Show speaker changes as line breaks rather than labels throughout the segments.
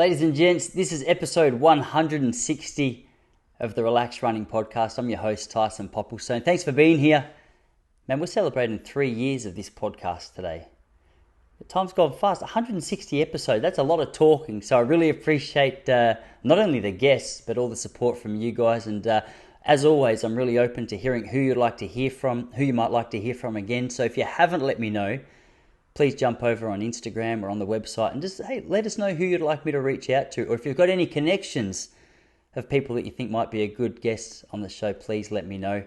Ladies and gents, this is episode 160 of the Relaxed Running Podcast. I'm your host, Tyson Popplestone. Thanks for being here. Man, we're celebrating 3 years of this podcast today. The time's gone fast. 160 episodes. That's a lot of talking. So I really appreciate not only the guests, but all the support from you guys. And as always, I'm really open to hearing who you'd like to hear from, who you might like to hear from again. So if you haven't let me know, please jump over on Instagram or on the website and just, hey, let us know who you'd like me to reach out to. Or if you've got any connections of people that you think might be a good guest on the show, please let me know.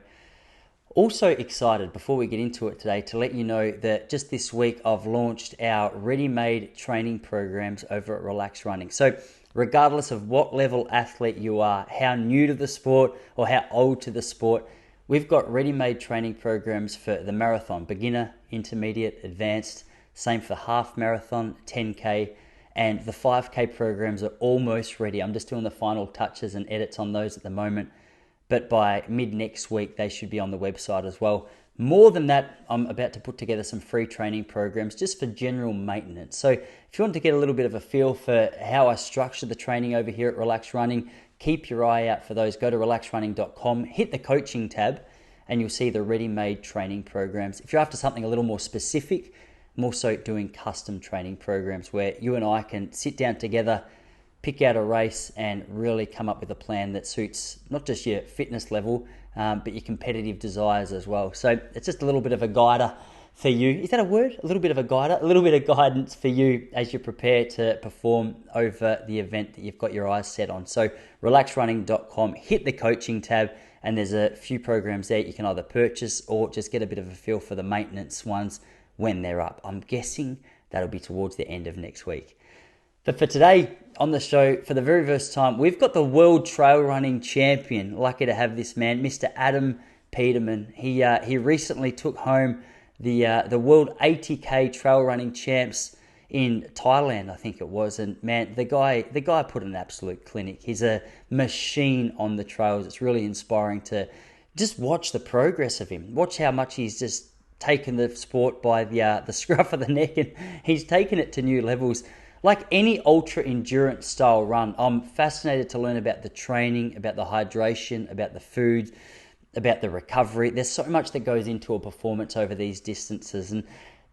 Also excited, before we get into it today, to let you know that just this week I've launched our ready-made training programs over at Relaxed Running. So regardless of what level athlete you are, how new to the sport or how old to the sport, we've got ready-made training programs for the marathon, beginner, intermediate, advanced. Same for half marathon, 10K, and the 5K programs are almost ready. I'm just doing the final touches and edits on those at the moment. But by mid next week, they should be on the website as well. More than that, I'm about to put together some free training programs just for general maintenance. So if you want to get a little bit of a feel for how I structure the training over here at Relaxed Running, keep your eye out for those. Go to relaxedrunning.com, hit the coaching tab, and you'll see the ready-made training programs. If you're after something a little more specific, I'm also doing custom training programs where you and I can sit down together, pick out a race, and really come up with a plan that suits not just your fitness level, but your competitive desires as well. So it's just a little bit of a guider for you. Is that a word? A little bit of a guider? A little bit of guidance for you as you prepare to perform over the event that you've got your eyes set on. So relaxedrunning.com, hit the coaching tab, and there's a few programs there you can either purchase or just get a bit of a feel for the maintenance ones when they're up. I'm guessing that'll be towards the end of next week. But for today on the show, for the very first time, we've got the world trail running champion. Lucky to have this man, Mr. Adam Peterman. He recently took home the world 80K trail running champs in Thailand, I think it was. And man, the guy put an absolute clinic. He's a machine on the trails. It's really inspiring to just watch the progress of him. Watch how much he's just taken the sport by the scruff of the neck, and he's taken it to new levels. Like any ultra endurance style run, I'm fascinated to learn about the training, about the hydration, about the food, about the recovery. There's so much that goes into a performance over these distances, and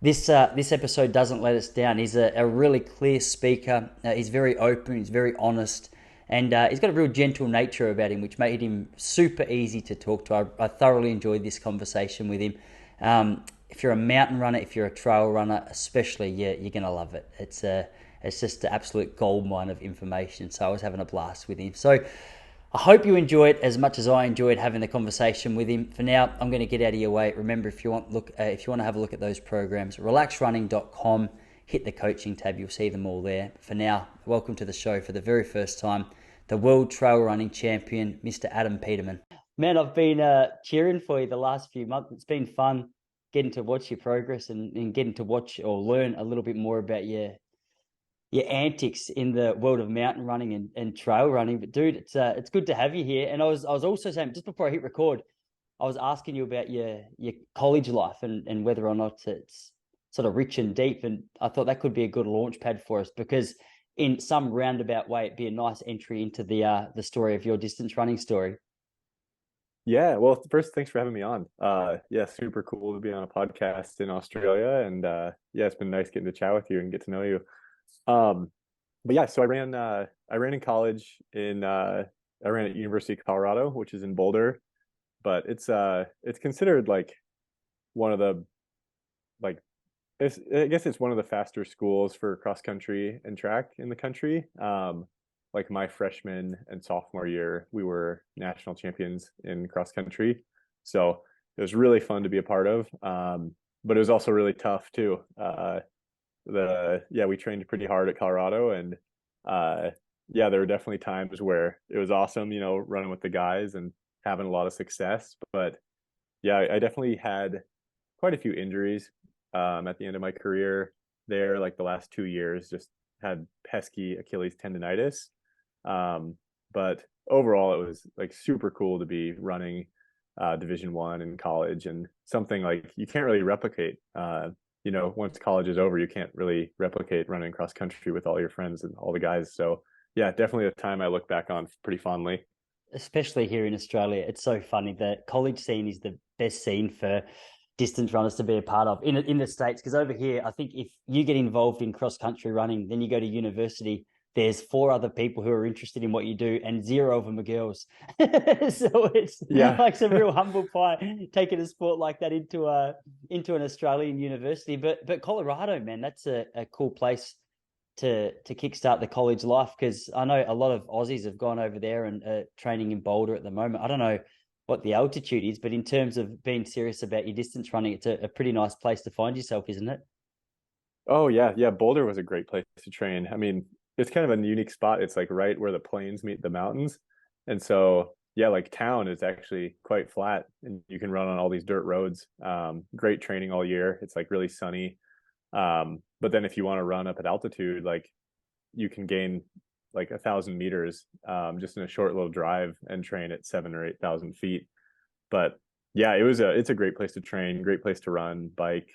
this episode doesn't let us down. He's a really clear speaker. He's very open. He's very honest. And he's got a real gentle nature about him, which made him super easy to talk to. I thoroughly enjoyed this conversation with him. If you're a mountain runner, if you're a trail runner, especially, you're going to love it. It's just an absolute goldmine of information. So I was having a blast with him. So I hope you enjoy it as much as I enjoyed having the conversation with him. For now, I'm going to get out of your way. Remember, if you want to have a look at those programs, relaxedrunning.com, hit the coaching tab. You'll see them all there. For now, welcome to the show for the very first time, the world trail running champion, Mr. Adam Peterman. Man, I've been cheering for you the last few months. It's been fun getting to watch your progress and getting to watch or learn a little bit more about your antics in the world of mountain running and trail running. But dude, it's good to have you here. And I was also saying, just before I hit record, I was asking you about your college life and whether or not it's sort of rich and deep. And I thought that could be a good launch pad for us, because in some roundabout way, it'd be a nice entry into the story of your distance running story.
Yeah, well, first, thanks for having me on. Yeah, super cool to be on a podcast in Australia, and yeah, it's been nice getting to chat with you and get to know you. Um, but yeah, so I ran in college I ran at University of Colorado, which is in Boulder, but it's considered like one of the like I guess it's one of the faster schools for cross country and track in the country. Like my freshman and sophomore year, we were national champions in cross country. So it was really fun to be a part of. But it was also really tough too. We trained pretty hard at Colorado, and yeah, there were definitely times where it was awesome, running with the guys and having a lot of success. But yeah, I definitely had quite a few injuries at the end of my career there. Like the last 2 years, just had pesky Achilles tendonitis. But overall, it was like super cool to be running Division 1 in college, and something like you can't really replicate. once college is over, you can't really replicate running cross country with all your friends and all the guys. So yeah, definitely a time I look back on pretty fondly.
Especially here in Australia. It's so funny. The college scene is the best scene for distance runners to be a part of in the States. Because over here, I think if you get involved in cross country running, then you go to university. There's four other people who are interested in what you do, and zero of them are girls. So it's
Yeah.
like some real humble pie taking a sport like that into an Australian university. But Colorado, man, that's a cool place to kickstart the college life, because I know a lot of Aussies have gone over there and training in Boulder at the moment. I don't know what the altitude is, but in terms of being serious about your distance running, it's a pretty nice place to find yourself, isn't it?
Oh yeah, yeah. Boulder was a great place to train. I mean, it's kind of a unique spot. It's like right where the plains meet the mountains. And so yeah, like town is actually quite flat and you can run on all these dirt roads. Great training all year. It's like really sunny. But then if you want to run up at altitude, like you can gain like 1,000 meters just in a short little drive and train at 7 or 8 thousand feet. But yeah, it's a great place to train, great place to run, bike.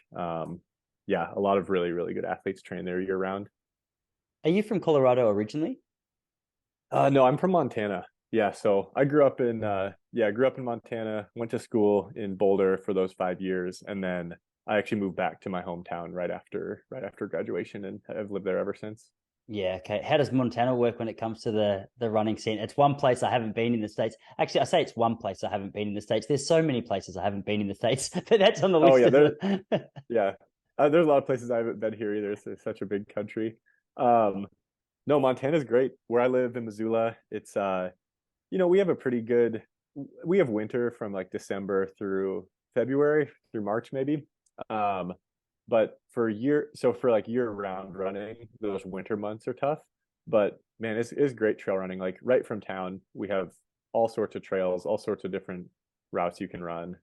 Yeah, a lot of really, really good athletes train there year round.
Are you from Colorado originally?
No, I'm from Montana. Yeah, so I grew up in Montana, went to school in Boulder for those 5 years, and then I actually moved back to my hometown right after graduation, and I've lived there ever since.
Yeah, okay. How does Montana work when it comes to the running scene? It's one place I haven't been in the States. Actually, I say it's one place I haven't been in the States. There's so many places I haven't been in the States, but that's on the
Oh
list
yeah,
of
there
the
yeah. There's a lot of places I haven't been here either. It's such a big country. Um, no, Montana's great. Where I live in Missoula, it's we have a pretty good we have winter from like December through February through March maybe. Um, but for like year round running, those winter months are tough. But man, it's great trail running. Like right from town, we have all sorts of trails, all sorts of different routes you can run.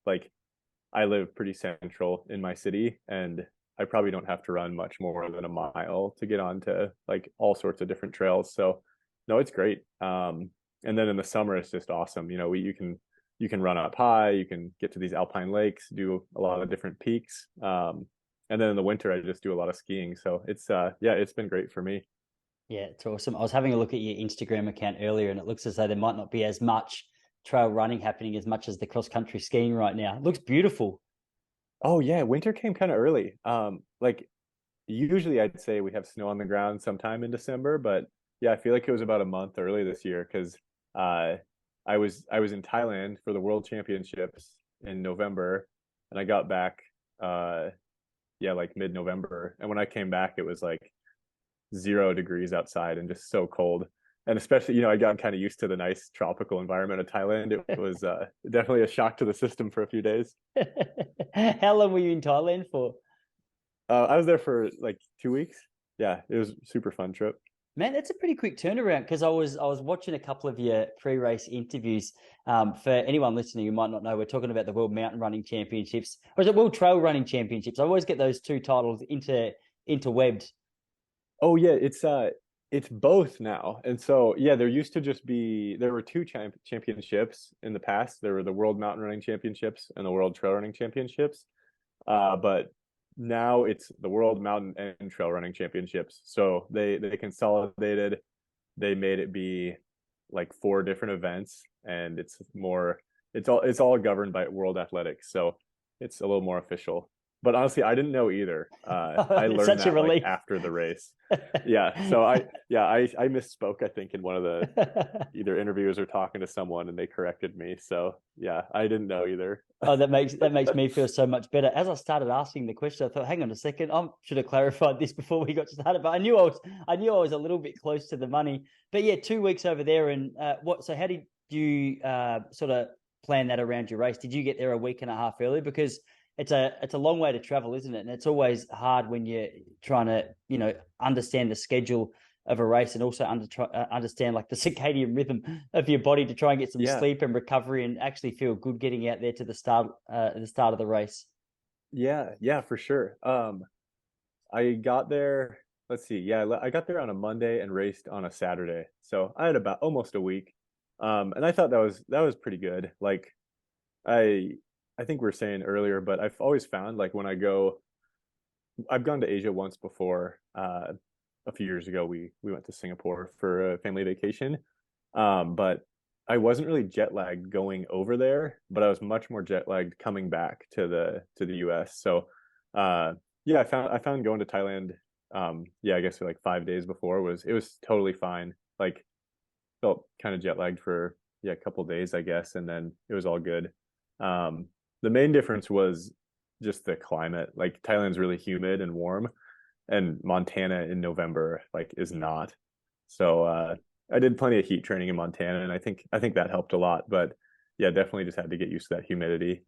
Like I live pretty central in my city, and I probably don't have to run much more than a mile to get onto like all sorts of different trails. So no, it's great. And then in the summer, it's just awesome. You can run up high, you can get to these alpine lakes, do a lot of different peaks. And then in the winter, I just do a lot of skiing. So it's been great for me.
Yeah, it's awesome. I was having a look at your Instagram account earlier, and it looks as though there might not be as much trail running happening as much as the cross country skiing right now. It looks beautiful.
Oh yeah, winter came kind of early. Like usually I'd say we have snow on the ground sometime in December, but yeah, I feel like it was about a month early this year because uh, I was in Thailand for the World Championships in November, and I got back yeah like mid-November, and when I came back, it was like 0 degrees outside and just so cold. And especially, I got kind of used to the nice tropical environment of Thailand. It was definitely a shock to the system for a few days.
How long were you in Thailand for?
I was there for like 2 weeks. Yeah, it was a super fun trip.
Man, that's a pretty quick turnaround, because I was watching a couple of your pre-race interviews. For anyone listening who might not know, we're talking about the World Mountain Running Championships, or is it World Trail Running Championships? I always get those two titles interwebbed.
Oh yeah, it's both now. And so yeah, there were two championships in the past. There were the World Mountain Running Championships and the World Trail Running Championships. But now it's the World Mountain and Trail Running Championships. So they consolidated, they made it be like four different events, and it's all governed by World Athletics. So it's a little more official. But honestly, I didn't know either. I
It's
learned
such a
that like
relief.
after the race. Yeah. So I misspoke, I think, in one of the either interviews or talking to someone, and they corrected me. So yeah, I didn't know either.
Oh, that makes me feel so much better. As I started asking the question, I thought, hang on a second, I should have clarified this before we got started. But I knew I was a little bit close to the money. But yeah, 2 weeks over there, and what? So how did you sort of plan that around your race? Did you get there a week and a half early? Because it's a long way to travel, isn't it? And it's always hard when you're trying to understand the schedule of a race, and also understand like the circadian rhythm of your body to try and get some
Yeah.
sleep and recovery and actually feel good getting out there to the start of the race.
Yeah, yeah, for sure. I got there, let's see. Yeah, I got there on a Monday and raced on a Saturday. So I had about almost a week. And I thought that was pretty good. Like I I think we were saying earlier, but I've always found like when I go I've gone to Asia once before. A few years ago, we went to Singapore for a family vacation. But I wasn't really jet lagged going over there, but I was much more jet lagged coming back to the US. So, uh, yeah, I found going to Thailand. Yeah, I guess like 5 days before it was totally fine. Like felt kind of jet lagged for yeah a couple days, I guess, and then it was all good. Um, the main difference was just the climate. Like Thailand's really humid and warm, and Montana in November like is not. So I did plenty of heat training in Montana, and I think that helped a lot. But yeah, definitely just had to get used to that humidity.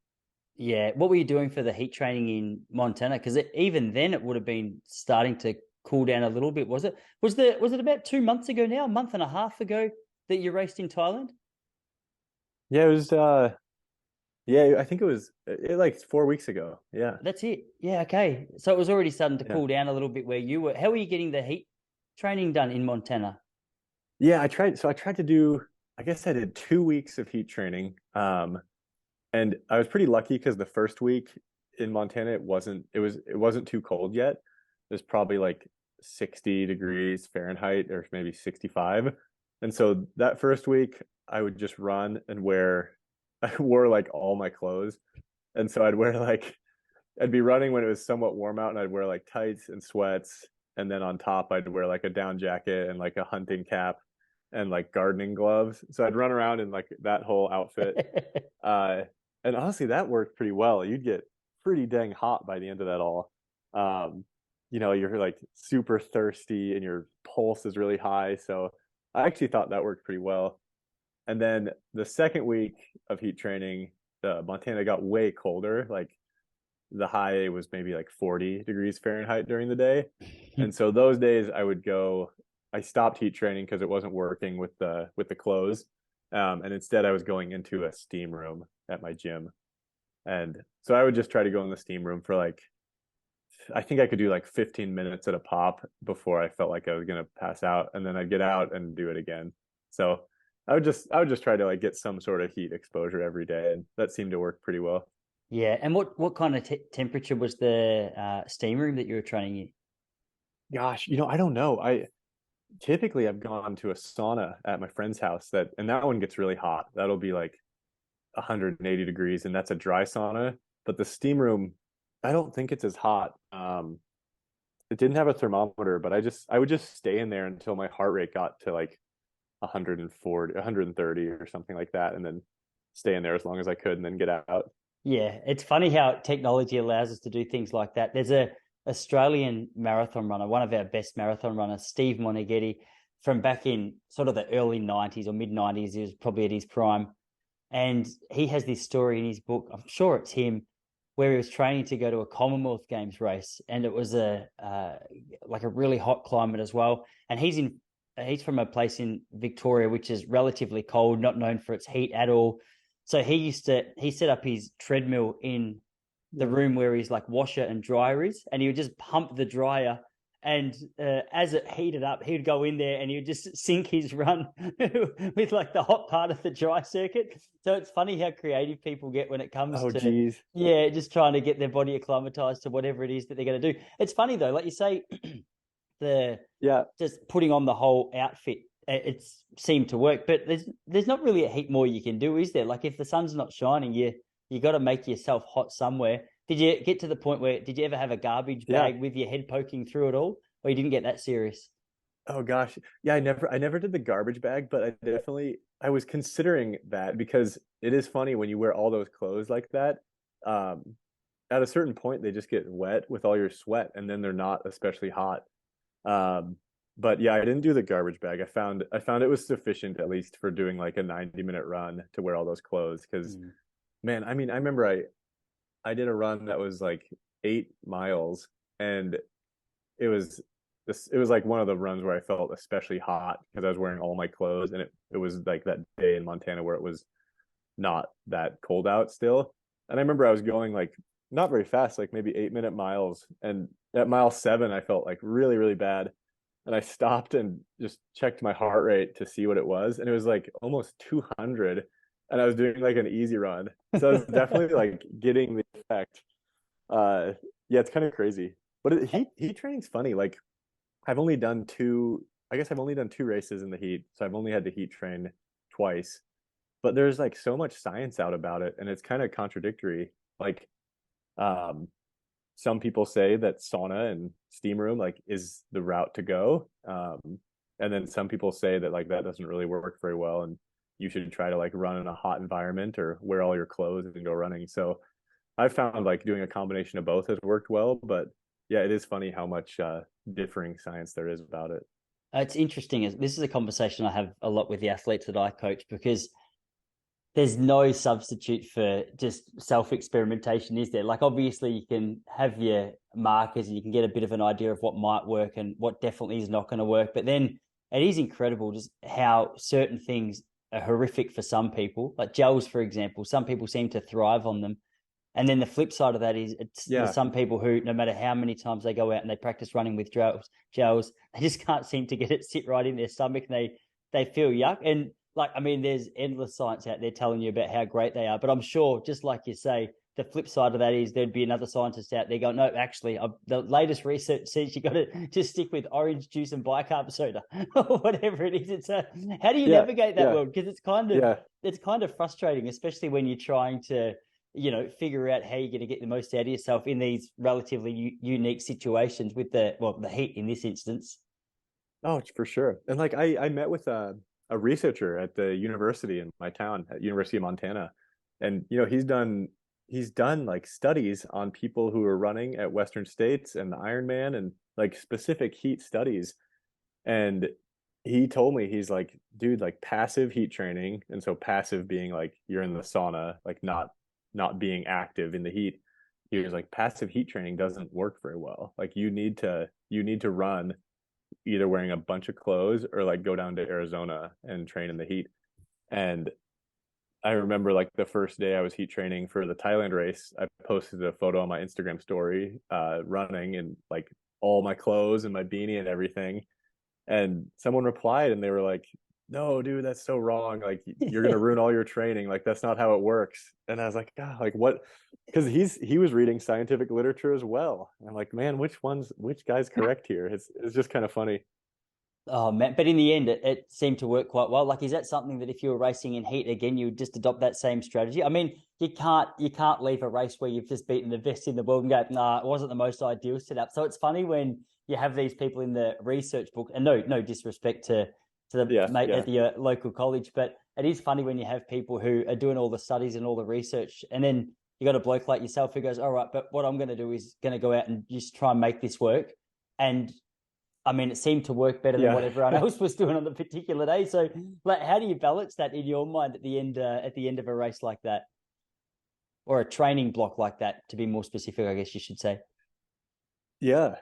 Yeah. What were you doing for the heat training in Montana? Because even then it would have been starting to cool down a little bit, was it? Was it about 2 months ago now, a month and a half ago that you raced in Thailand?
Yeah, it was yeah, I think it like 4 weeks ago. Yeah.
That's it. Yeah, okay. So it was already starting to
Yeah.
cool down a little bit where you were. How were you getting the heat training done in Montana?
Yeah, I tried to do I guess I did 2 weeks of heat training. And I was pretty lucky because the first week in Montana it wasn't too cold yet. It was probably like 60 degrees Fahrenheit or maybe 65. And so that first week I would just run and wear I wore like all my clothes. And so I'd be running when it was somewhat warm out and I'd wear like tights and sweats. And then on top I'd wear like a down jacket and like a hunting cap and like gardening gloves. So I'd run around in like that whole outfit. Uh, and honestly, that worked pretty well. You'd get pretty dang hot by the end of that all. Um, you're like super thirsty and your pulse is really high. So I actually thought that worked pretty well. And then the second week of heat training, Montana got way colder. Like the high was maybe like 40 degrees Fahrenheit during the day. And so those days I stopped heat training because it wasn't working with the clothes. And instead I was going into a steam room at my gym. And so I would just try to go in the steam room for like I think I could do like 15 minutes at a pop before I felt like I was gonna pass out, and then I'd get out and do it again. So I would just try to like get some sort of heat exposure every day, and that seemed to work pretty well.
Yeah. And what kind of temperature was the steam room that you were training in?
Gosh, I don't know. I've gone to a sauna at my friend's house and that one gets really hot. That'll be like 180 degrees, and that's a dry sauna. But the steam room, I don't think it's as hot. It didn't have a thermometer, but I would just stay in there until my heart rate got to like 140, 130 or something like that, and then stay in there as long as I could, and then get out.
Yeah, it's funny how technology allows us to do things like that. There's a Australian marathon runner, one of our best marathon runners, Steve Moneghetti, from back in sort of the early 90s or mid 90s. He was probably at his prime. And he has this story in his book, I'm sure it's him, where he was training to go to a Commonwealth Games race. And it was like a really hot climate as well. And he's from a place in Victoria, which is relatively cold, not known for its heat at all. So he set up his treadmill in the room where his like washer and dryer is, and he would just pump the dryer. And as it heated up, he would go in there and he would just sink his run with like the hot part of the dry circuit. So it's funny how creative people get when it comes
Oh,
to,
geez.
yeah, just trying to get their body acclimatized to whatever it is that they're going to do. It's funny though, like you say, the
Yeah.
just putting on the whole outfit, it's seemed to work. But there's not really a heap more you can do, is there? Like if the sun's not shining, you got to make yourself hot somewhere. Did you get to the point where did you ever have a garbage
Yeah.
bag with your head poking through it all, or you didn't get that serious?
Oh gosh. Yeah, I never did the garbage bag, but I was considering that because it is funny when you wear all those clothes like that. Um, at a certain point they just get wet with all your sweat and then they're not especially hot. Um, but yeah, I didn't do the garbage bag. I found it was sufficient at least for doing like a 90-minute run to wear all those clothes because
Mm.
man, I mean, I remember I did a run that was like 8 miles, and it was like one of the runs where I felt especially hot because I was wearing all my clothes, and it was like that day in Montana where it was not that cold out still. And I remember I was going like not very fast, like maybe 8-minute miles, and at mile 7 I felt like really really bad, and I stopped and just checked my heart rate to see what it was, and it was like almost 200, and I was doing like an easy run. So I was definitely like getting the effect. Yeah, it's kind of crazy. But heat training's funny. Like I've only done two. I guess I've only done two races in the heat, so I've only had to heat train twice. But there's like so much science out about it, and it's kind of contradictory. Like, um, some people say that sauna and steam room like is the route to go, and then some people say that like that doesn't really work very well, and you should try to like run in a hot environment or wear all your clothes and go running. So I've found like doing a combination of both has worked well, but yeah, it is funny how much differing science there is about it.
It's interesting. This is a conversation I have a lot with the athletes that I coach because there's no substitute for just self-experimentation, is there? Like obviously you can have your markers and you can get a bit of an idea of what might work and what definitely is not going to work. But then it is incredible just how certain things are horrific for some people. Like gels, for example, some people seem to thrive on them. And then the flip side of that is there's
Yeah.
some people who, no matter how many times they go out and they practice running with gels, they just can't seem to get it sit right in their stomach and they feel yuck. And like, I mean, there's endless science out there telling you about how great they are. But I'm sure, just like you say, the flip side of that is there'd be another scientist out there going, no, actually, the latest research says you got to just stick with orange juice and bicarb soda or whatever it is. It's how do you
Yeah.
navigate that
Yeah.
world? Because
Yeah.
it's kind of frustrating, especially when you're trying to figure out how you're going to get the most out of yourself in these relatively unique situations with the heat in this instance.
Oh, for sure. And like I met with a researcher at the university in my town, at University of Montana. And he's done like studies on people who are running at Western States and the Ironman and like specific heat studies. And he told me he's like, dude, like passive heat training, and so passive being like you're in the sauna, like not being active in the heat. He was like, passive heat training doesn't work very well. Like you need to run either wearing a bunch of clothes or like go down to Arizona and train in the heat. And I remember like the first day I was heat training for the Thailand race, I posted a photo on my Instagram story, running in like all my clothes and my beanie and everything. And someone replied and they were like, no, dude, that's so wrong. Like you're gonna ruin all your training. Like that's not how it works. And I was like, God, like what? Because he was reading scientific literature as well. And I'm like, man, which guy's correct here? It's just kind of funny.
Oh man, but in the end, it seemed to work quite well. Like, is that something that if you were racing in heat again, you would just adopt that same strategy? I mean, you can't leave a race where you've just beaten the best in the world and go, nah, it wasn't the most ideal setup. So it's funny when you have these people in the research book, and no disrespect to the
Yeah,
mate at
yeah,
the local college, but it is funny when you have people who are doing all the studies and all the research, and then you got a bloke like yourself who goes, all right, but what I'm going to do is going to go out and just try and make this work. And I mean, it seemed to work better than what
yeah.
everyone else was doing on the particular day. So, like, how do you balance that in your mind at the end of a race like that, or a training block like that? To be more specific, I guess you should say.
Yeah.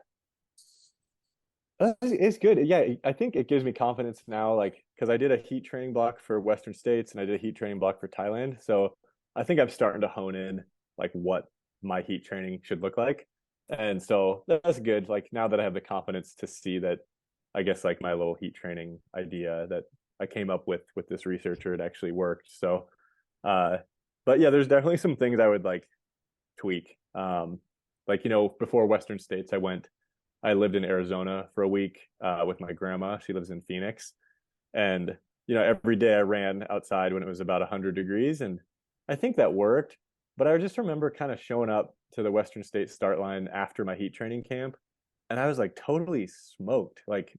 It's good. Yeah, I think it gives me confidence now, like, because I did a heat training block for Western States and I did a heat training block for Thailand. So I think I'm starting to hone in like what my heat training should look like. And so that's good. Like now that I have the confidence to see that, I guess like my little heat training idea that I came up with this researcher, it actually worked. So, uh, but yeah, there's definitely some things I would like tweak. Like, before Western States, I lived in Arizona for a week with my grandma. She lives in Phoenix. And, every day I ran outside when it was about 100 degrees. And I think that worked. But I just remember kind of showing up to the Western States start line after my heat training camp. And I was like totally smoked. Like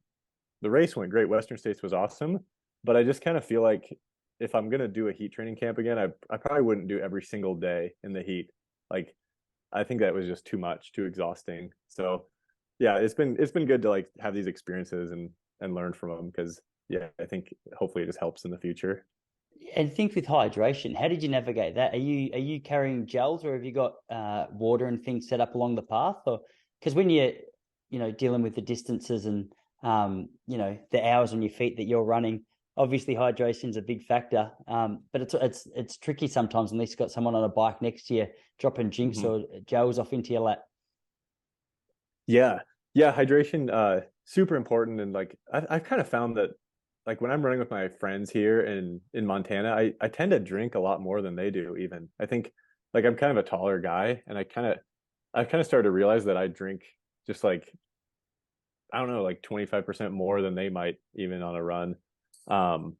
the race went great. Western States was awesome. But I just kind of feel like if I'm going to do a heat training camp again, I probably wouldn't do every single day in the heat. Like I think that was just too much, too exhausting. So yeah, it's been good to like have these experiences and learn from them because yeah, I think hopefully it just helps in the future.
And think with hydration, how did you navigate that? Are you carrying gels, or have you got water and things set up along the path? Or because when you're dealing with the distances and the hours on your feet that you're running, obviously hydration is a big factor. But it's tricky sometimes unless you've got someone on a bike next to you dropping jinks
Hmm.
or gels off into your lap.
Yeah, yeah, hydration super important. And like I've kind of found that like when I'm running with my friends here in Montana, I tend to drink a lot more than they do even. I think like I'm kind of a taller guy and I've kind of started to realize that I drink just like, I don't know, like 25% more than they might even on a run. Um,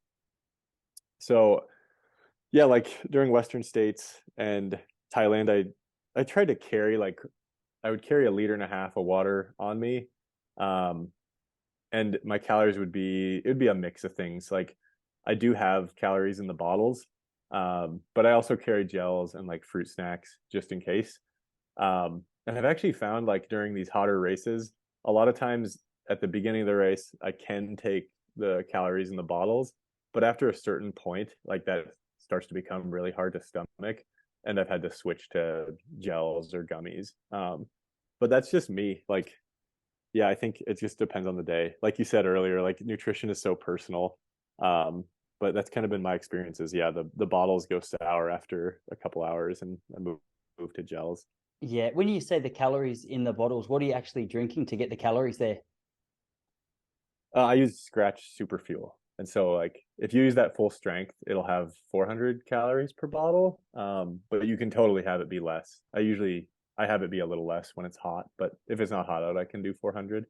so yeah, like during Western States and Thailand, I tried to carry like I would carry a liter and a half of water on me. Um, and my calories it'd be a mix of things. Like I do have calories in the bottles, but I also carry gels and like fruit snacks just in case. And I've actually found like during these hotter races, a lot of times at the beginning of the race, I can take the calories in the bottles, but after a certain point, like that starts to become really hard to stomach, and I've had to switch to gels or gummies. But that's just me. Like, yeah, I think it just depends on the day. Like you said earlier, like nutrition is so personal. Um, but that's kind of been my experiences. Yeah, the bottles go sour after a couple hours, and I move to gels.
Yeah. When you say the calories in the bottles, what are you actually drinking to get the calories there?
I use Scratch Super Fuel. And so like if you use that full strength, it'll have 400 calories per bottle. But you can totally have it be less. I have it be a little less when it's hot, but if it's not hot out, I can do 400.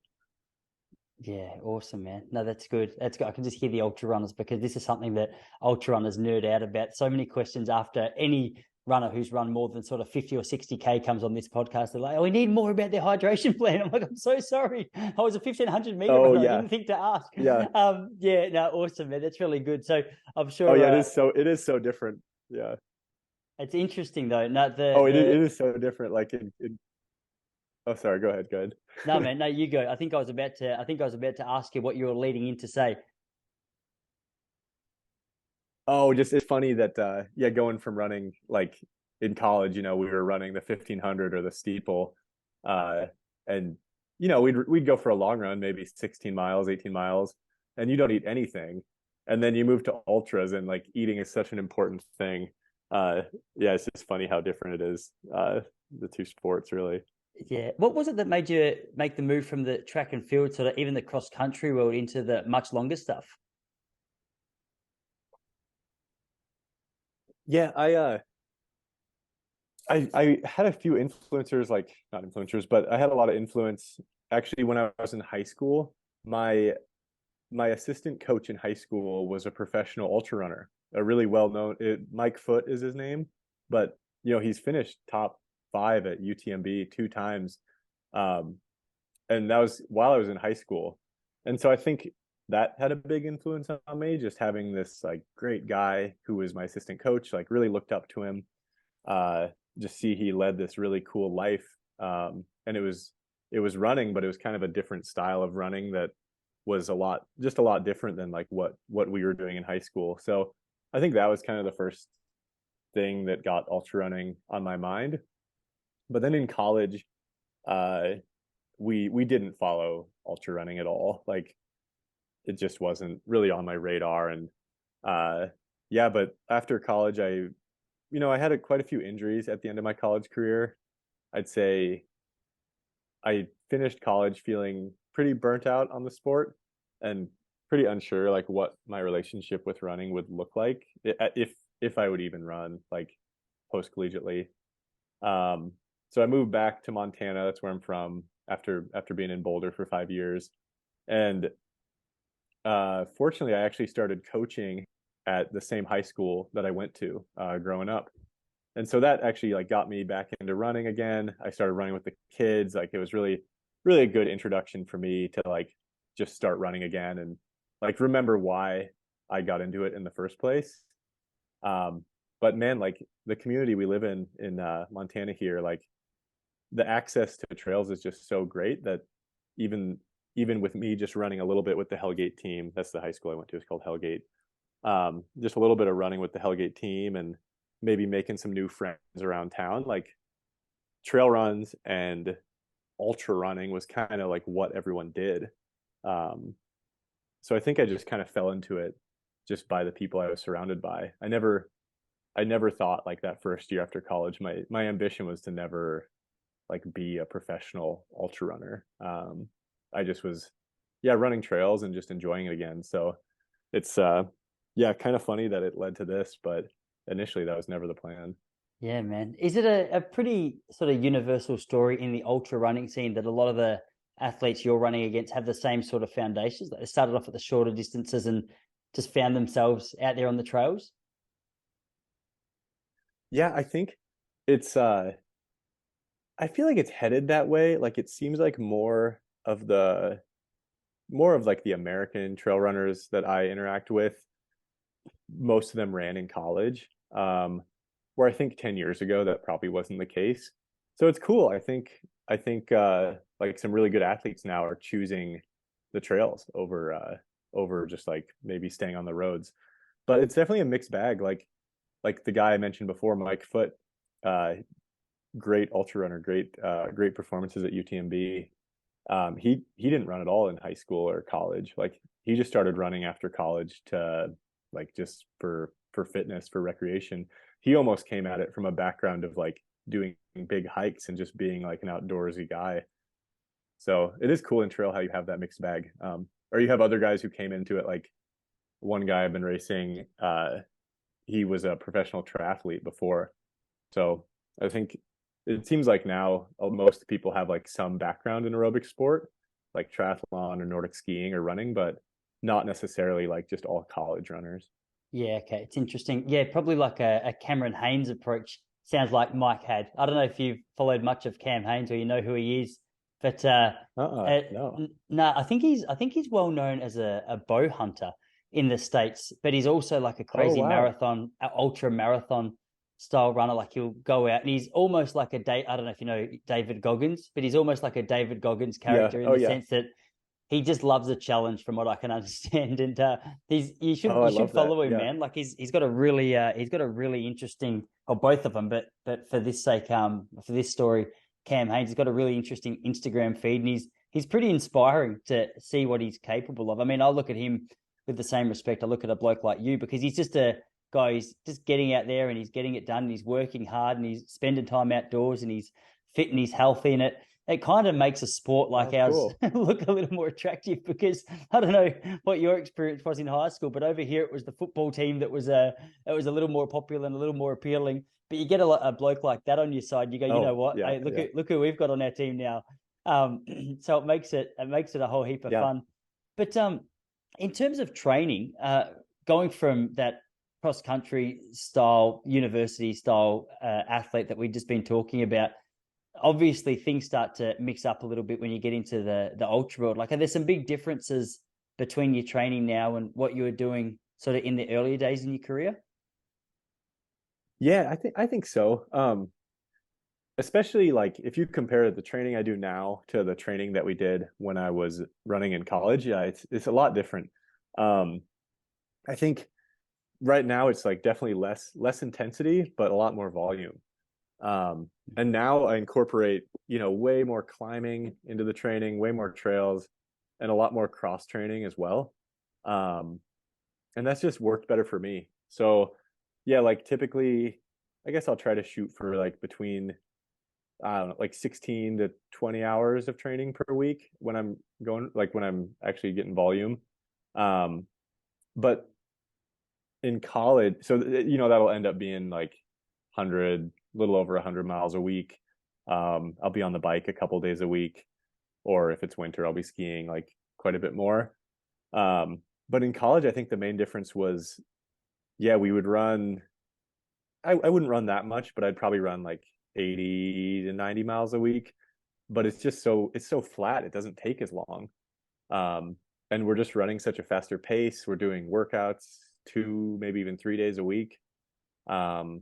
Yeah, awesome, man. No, that's good. That's good. I can just hear the ultra runners because this is something that ultra runners nerd out about. So many questions after any runner who's run more than sort of 50 or 60K comes on this podcast. They're like, oh, we need more about their hydration plan. I'm like, I'm so sorry. I was a 1500-meter
Oh
runner. I
yeah.
didn't think to ask.
Yeah.
Yeah, no, awesome, man. That's really good. So I'm
Oh
sure
yeah, it is so different. Yeah.
it's interesting though. No,
Oh, it is so different. Like oh sorry, go ahead, go
no,
ahead.
man, no, you go. I think I was about to ask you what you were leading in to say.
Oh, just it's funny that yeah, going from running like in college, we were running the 1500 or the steeple, uh, and we'd go for a long run, maybe 16 miles, 18 miles, and you don't eat anything, and then you move to ultras, and like eating is such an important thing. Yeah, it's just funny how different it is, the two sports really.
Yeah. What was it that made you make the move from the track and field to even the cross country world into the much longer stuff?
Yeah, I had a few influencers, like not influencers, but I had a lot of influence actually when I was in high school. My my assistant coach in high school was a professional ultra runner, a really well known. Mike Foot is his name, but he's finished top five at UTMB two times, um, and that was while I was in high school, and so I think that had a big influence on me. Just having this like great guy who was my assistant coach, like really looked up to him, uh, just see he led this really cool life. And it was running, but it was kind of a different style of running that was just a lot different than like what we were doing in high school. So I think that was kind of the first thing that got ultra running on my mind. But then in college, uh, we didn't follow ultra running at all. Like it just wasn't really on my radar. And uh, yeah, but after college, I had quite a few injuries at the end of my college career. I'd say I finished college feeling pretty burnt out on the sport and pretty unsure like what my relationship with running would look like if I would even run like post collegiately. Um, so I moved back to Montana. That's where I'm from after being in Boulder for 5 years. And fortunately, I actually started coaching at the same high school that I went to growing up. And so that actually like got me back into running again. I started running with the kids. Like it was really, really a good introduction for me to like just start running again and like remember why I got into it in the first place. Um, but man, like the community we live in Montana here, like the access to trails is just so great that even even with me just running a little bit with the Hellgate team, that's the high school I went to, it's called Hellgate. Just a little bit of running with the Hellgate team and maybe making some new friends around town. Like trail runs and ultra running was kind of like what everyone did. Um, so I think I just kind of fell into it just by the people I was surrounded by. I never thought like that first year after college. My ambition was to never like be a professional ultra runner. I just was, yeah, running trails and just enjoying it again. So it's yeah, kind of funny that it led to this, but initially that was never the plan.
Yeah, man. Is it a pretty sort of universal story in the ultra running scene that a lot of the athletes you're running against have the same sort of foundations? Like they started off at the shorter distances and just found themselves out there on the trails?
Yeah, I think it's I feel like it's headed that way. Like it seems like more of like the American trail runners that I interact with, most of them ran in college. Where I think 10 years ago that probably wasn't the case. So it's cool. I think like some really good athletes now are choosing the trails over just like maybe staying on the roads. But it's definitely a mixed bag. Like the guy I mentioned before, Mike Foote, uh, great ultra runner, great performances at UTMB. He didn't run at all in high school or college. Like he just started running after college to like just for fitness, for recreation. He almost came at it from a background of like doing big hikes and just being like an outdoorsy guy. So it is cool in trail how you have that mixed bag. Or you have other guys who came into it, like one guy I've been racing, he was a professional triathlete before. So I think it seems like now most people have like some background in aerobic sport, like triathlon or Nordic skiing or running, but not necessarily like just all college runners.
Yeah, okay. It's interesting. Yeah, probably like a Cameron Haynes approach sounds like Mike had. I don't know if you've followed much of Cam Haynes or you know who he is, but
No.
no, I think he's well known as a bow hunter in the States, but he's also like a
Oh
crazy
wow.
marathon, ultra marathon style runner. Like he'll go out and he's almost like I don't know if you know David Goggins, but he's almost like a David Goggins
Yeah.
character in
Oh
the
yeah.
sense that he just loves a challenge from what I can understand. And he's
Oh, I
you should
love that.
follow him,
Yeah.
man. Like he's got a really interesting, or both of them, but for this sake, for this story, Cam Haynes has got a really interesting Instagram feed, and he's pretty inspiring to see what he's capable of. I mean, I look at him with the same respect I look at a bloke like you, because he's just a guy. He's just getting out there and he's getting it done, and he's working hard and he's spending time outdoors and he's fit and he's healthy, and it kind of makes a sport like
Oh,
ours
cool.
look a little more attractive, because I don't know what your experience was in high school, but over here it was the football team that was a little more popular and a little more appealing. But you get a bloke like that on your side, you go, you know
Oh,
what?
yeah,
Hey,
yeah.
look who we've got on our team now. So it makes it a whole heap of
Yeah.
fun. But in terms of training, going from that cross country style, university style athlete that we've just been talking about, obviously things start to mix up a little bit when you get into the ultra world. Like, are there some big differences between your training now and what you were doing sort of in the earlier days in your career?
Yeah, I think so. Especially like if you compare the training I do now to the training that we did when I was running in college, yeah, it's a lot different. Um, I think right now it's like definitely less intensity, but a lot more volume. And now I incorporate, way more climbing into the training, way more trails, and a lot more cross training as well. Um, and that's just worked better for me. So yeah, like typically, I guess I'll try to shoot for like between I don't know, like 16 to 20 hours of training per week when I'm going, like when I'm actually getting volume. Um, but in college, so that'll end up being like 100, little over 100 miles a week. I'll be on the bike a couple days a week, or if it's winter, I'll be skiing like quite a bit more. But in college, I think the main difference was, yeah, we would run. I wouldn't run that much, but I'd probably run like 80 to 90 miles a week. But it's so flat. It doesn't take as long. Um, and we're just running such a faster pace. We're doing workouts 2, maybe even 3 days a week. Um,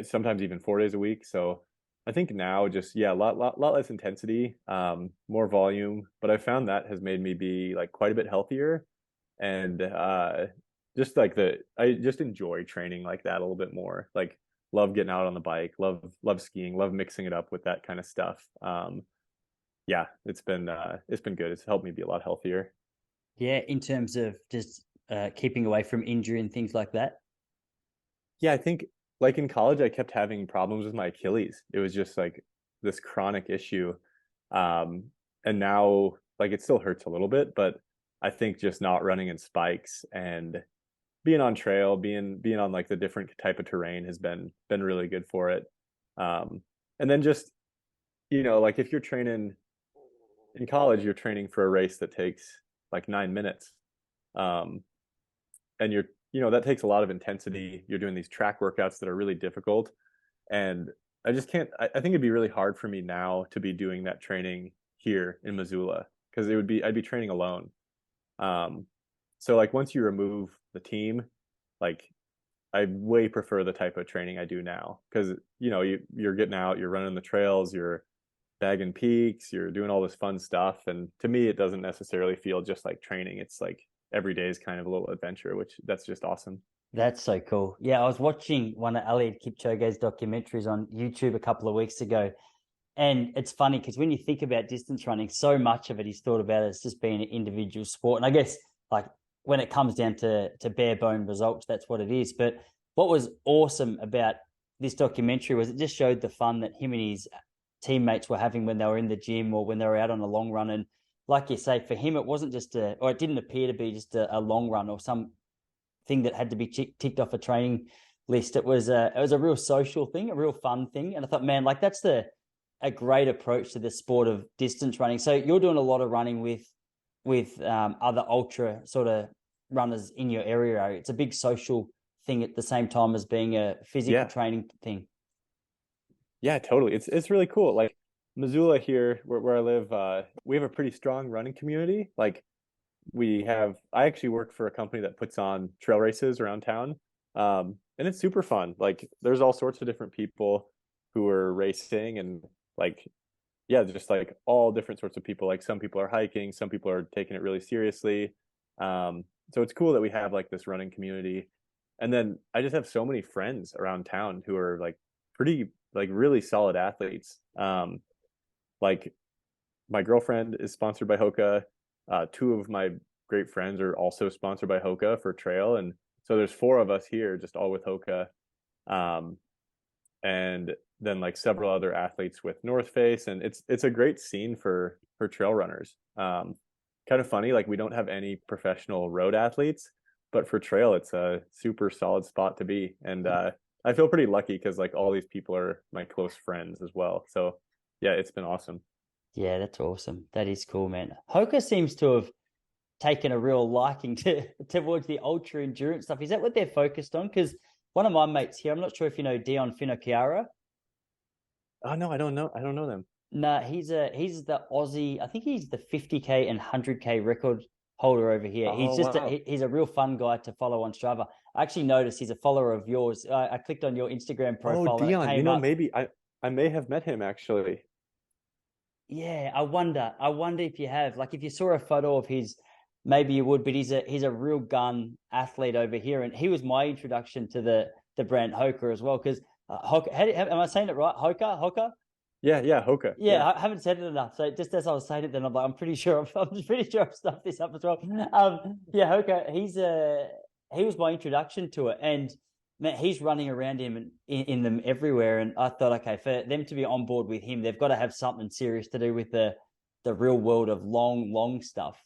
sometimes even 4 days a week. So I think now just yeah, lot less intensity, more volume. But I found that has made me be like quite a bit healthier, and just like I just enjoy training like that a little bit more. Like love getting out on the bike, love skiing, love mixing it up with that kind of stuff. Yeah, it's been good. It's helped me be a lot healthier.
Yeah, in terms of just keeping away from injury and things like that.
Yeah, I think like in college, I kept having problems with my Achilles. It was just like this chronic issue. Um, and now like it still hurts a little bit, but I think just not running in spikes and being on trail, being on like the different type of terrain has been really good for it. And then just, like if you're training in college, you're training for a race that takes like 9 minutes. Um, and that takes a lot of intensity. You're doing these track workouts that are really difficult. And I just can't, I think it'd be really hard for me now to be doing that training here in Missoula because I'd be training alone. Um, so like once you remove the team, like I way prefer the type of training I do now because you're getting out, you're running the trails, you're bagging peaks, you're doing all this fun stuff, and to me, it doesn't necessarily feel just like training. It's like every day is kind of a little adventure, which that's just awesome.
That's so cool. Yeah, I was watching one of Eliud Kipchoge's documentaries on YouTube a couple of weeks ago. And it's funny because when you think about distance running, so much of it is thought about as just being an individual sport. And I guess like when it comes down to bare bone results, that's what it is. But what was awesome about this documentary was it just showed the fun that him and his teammates were having when they were in the gym or when they were out on a long run. And like you say, for him, it wasn't just or it didn't appear to be just a long run or some thing that had to be ticked off a training list. It was a real social thing, a real fun thing. And I thought, man, like that's a great approach to the sport of distance running. So you're doing a lot of running with other ultra sort of runners in your area. It's a big social thing at the same time as being a physical
Yeah,
training thing.
yeah, totally. It's really cool. Like Missoula here, where I live, we have a pretty strong running community. Like I actually work for a company that puts on trail races around town. And it's super fun. Like there's all sorts of different people who are racing and like, yeah, just like all different sorts of people. Like some people are hiking, some people are taking it really seriously. So it's cool that we have like this running community. And then I just have so many friends around town who are like pretty, like really solid athletes. Like my girlfriend is sponsored by Hoka. Two of my great friends are also sponsored by Hoka for trail, and so there's four of us here, just all with Hoka, um, and then like several other athletes with North Face, and it's a great scene for trail runners. Kind of funny, like we don't have any professional road athletes, but for trail, it's a super solid spot to be, and I feel pretty lucky because like all these people are my close friends as well. So yeah, it's been awesome.
Yeah, that's awesome. That is cool, man. Hoka seems to have taken a real liking towards the ultra endurance stuff. Is that what they're focused on? Because one of my mates here, I'm not sure if you know Dion Finocchiara.
Oh no, I don't know. I don't know them.
No, he's the Aussie. I think he's the 50K and 100K record holder over here.
Oh wow.
He's a real fun guy to follow on Strava. I actually noticed he's a follower of yours. I clicked on your Instagram
Oh,
profile and it
Dion,
came up.
maybe I may have met him actually.
Yeah, I wonder if you have. Like if you saw a photo of his, maybe you would. But he's a real gun athlete over here, and he was my introduction to the brand Hoka as well. Because Hoka, am I saying it right? Hoka.
Yeah, yeah, Hoka.
Yeah,
Yeah.
I haven't said it enough. So just as I was saying it, then I'm like, I'm pretty sure I've stuffed this up as well. Yeah, Hoka, he was my introduction to it, and man, he's running around him in them everywhere. And I thought, okay, for them to be on board with him, they've got to have something serious to do with the real world of long stuff.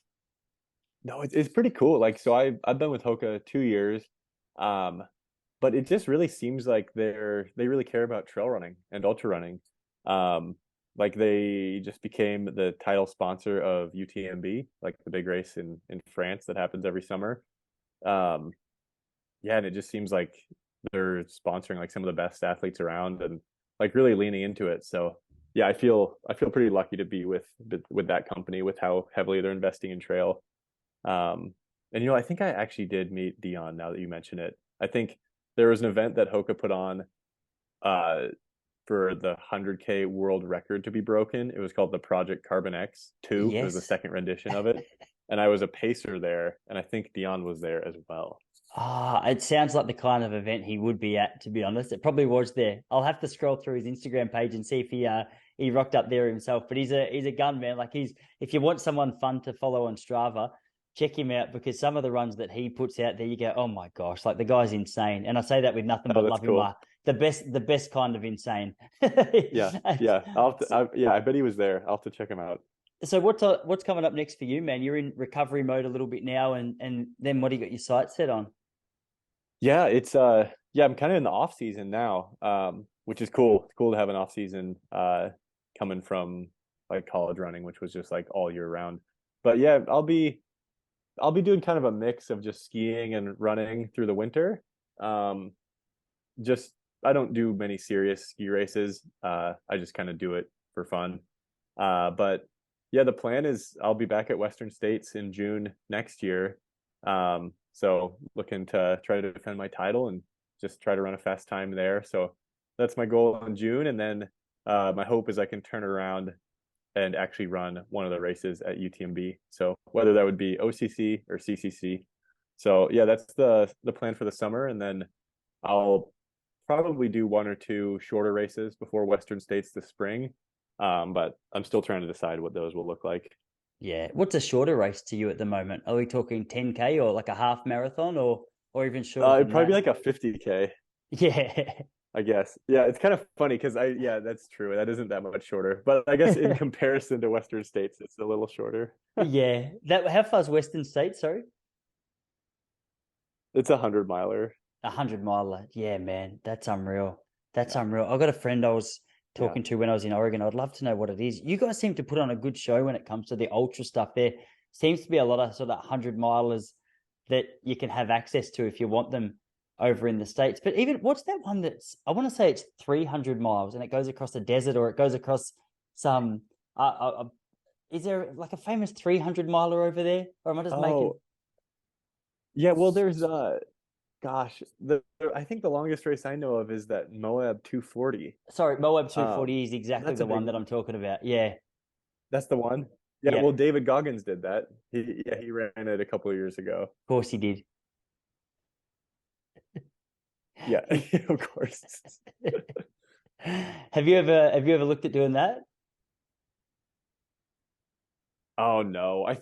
No, it's pretty cool. Like so I've been with Hoka 2 years. Um, but it just really seems like they really care about trail running and ultra running. Um, like they just became the title sponsor of UTMB, like the big race in France that happens every summer. Um, yeah, and it just seems like they're sponsoring like some of the best athletes around and like really leaning into it. So yeah, I feel pretty lucky to be with that company with how heavily they're investing in trail. And I think I actually did meet Dion now that you mention it. I think there was an event that Hoka put on uh for the 100K world record to be broken. It was called the Project Carbon X 2. It was the
Yes.
second rendition of it. And I was a pacer there, and I think Dion was there as well.
It sounds like the kind of event he would be at, to be honest. It probably was there. I'll have to scroll through his Instagram page and see if he rocked up there himself. But he's a gun man. Like if you want someone fun to follow on Strava, check him out because some of the runs that he puts out there, you go, oh my gosh, like the guy's insane. And I say that with nothing
Oh,
but
that's
love in my
cool.
the best kind of insane.
Yeah, yeah. Yeah, I bet he was there. I'll have to check him out.
So what's coming up next for you, man? You're in recovery mode a little bit now, and then what do you got your sights set on?
Yeah, it's yeah, I'm kind of in the off season now, which is cool. It's cool to have an off season coming from like college running, which was just like all year round. But yeah, I'll be doing kind of a mix of just skiing and running through the winter. Um, just I don't do many serious ski races. I just kind of do it for fun. But yeah, the plan is I'll be back at Western States in June next year. So looking to try to defend my title and just try to run a fast time there. So that's my goal in June, and then my hope is I can turn around and actually run one of the races at UTMB. So whether that would be OCC or CCC. So yeah, that's the plan for the summer, and then I'll probably do one or two shorter races before Western States this spring. But I'm still trying to decide what those will look like.
Yeah. What's a shorter race to you at the moment? Are we talking 10K or like a half marathon or even shorter
It'd
than
probably be
that?
like a 50K,
Yeah.
I guess. Yeah, it's kind of funny because yeah, that's true. That isn't that much shorter, but I guess in comparison to Western States, it's a little shorter.
Yeah. That how far's Western States, sorry?
It's 100 miler.
100 miler. Yeah, man. That's unreal. That's
Yeah,
unreal. I got a friend I was
yeah.
talking to when I was in Oregon. I'd love to know what it is. You guys seem to put on a good show when it comes to the ultra stuff. There seems to be a lot of sort of 100 milers that you can have access to if you want them over in the States. But even what's that one that's, I want to say it's 300 miles and it goes across the desert or it goes across some, is there like a famous 300 miler over there? Or am I just making,
Oh, yeah. Well, there's gosh, the I think the longest race I know of is that Moab 240.
sorry, Moab
Um,
240 is exactly
that's a
the
big
one that
one.
I'm talking about. Yeah.
That's the one. Yeah,
Yeah.
well, David Goggins did that. He ran it a couple of years ago.
Of course he did.
Yeah, of course.
Have you ever looked at doing that?
Oh no, I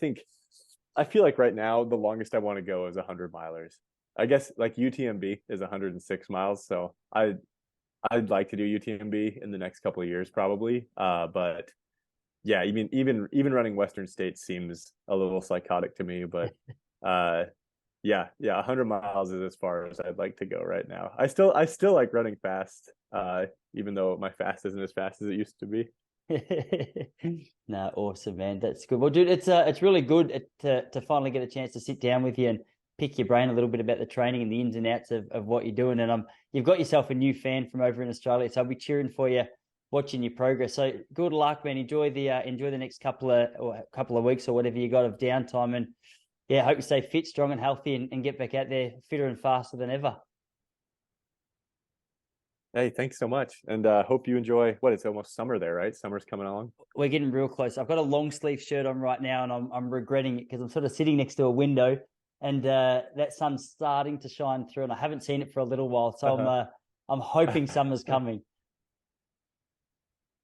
feel like right now the longest I want to go is 100 milers. I guess like UTMB is 106 miles, so I'd like to do UTMB in the next couple of years probably. But yeah, even running Western States seems a little psychotic to me, but uh yeah, 100 miles is as far as I'd like to go right now. I still like running fast, even though my fast isn't as fast as it used to be.
No, awesome, man. That's good. Well, dude, it's really good to finally get a chance to sit down with you and pick your brain a little bit about the training and the ins and outs of what you're doing. And you've got yourself a new fan from over in Australia, so I'll be cheering for you, watching your progress. So good luck, man. Enjoy the next couple of weeks or whatever you got of downtime. And yeah, hope you stay fit, strong, and healthy, and get back out there fitter and faster than ever.
Hey, thanks so much. And hope you enjoy what it's almost summer there, right? Summer's coming along.
We're getting real close. I've got a long sleeve shirt on right now, and I'm regretting it because I'm sort of sitting next to a window, and that sun's starting to shine through, and I haven't seen it for a little while. So I'm hoping summer's coming.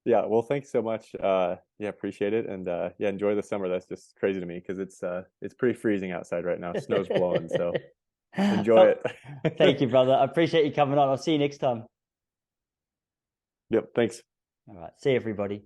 Yeah, well, thanks so much. Yeah, appreciate it. And yeah, enjoy the summer. That's just crazy to me because it's pretty freezing outside right now. Snow's blowing, so enjoy
Oh, thank
it.
you, brother. I appreciate you coming on. I'll see you next time.
Yep, thanks.
All right. See you, everybody.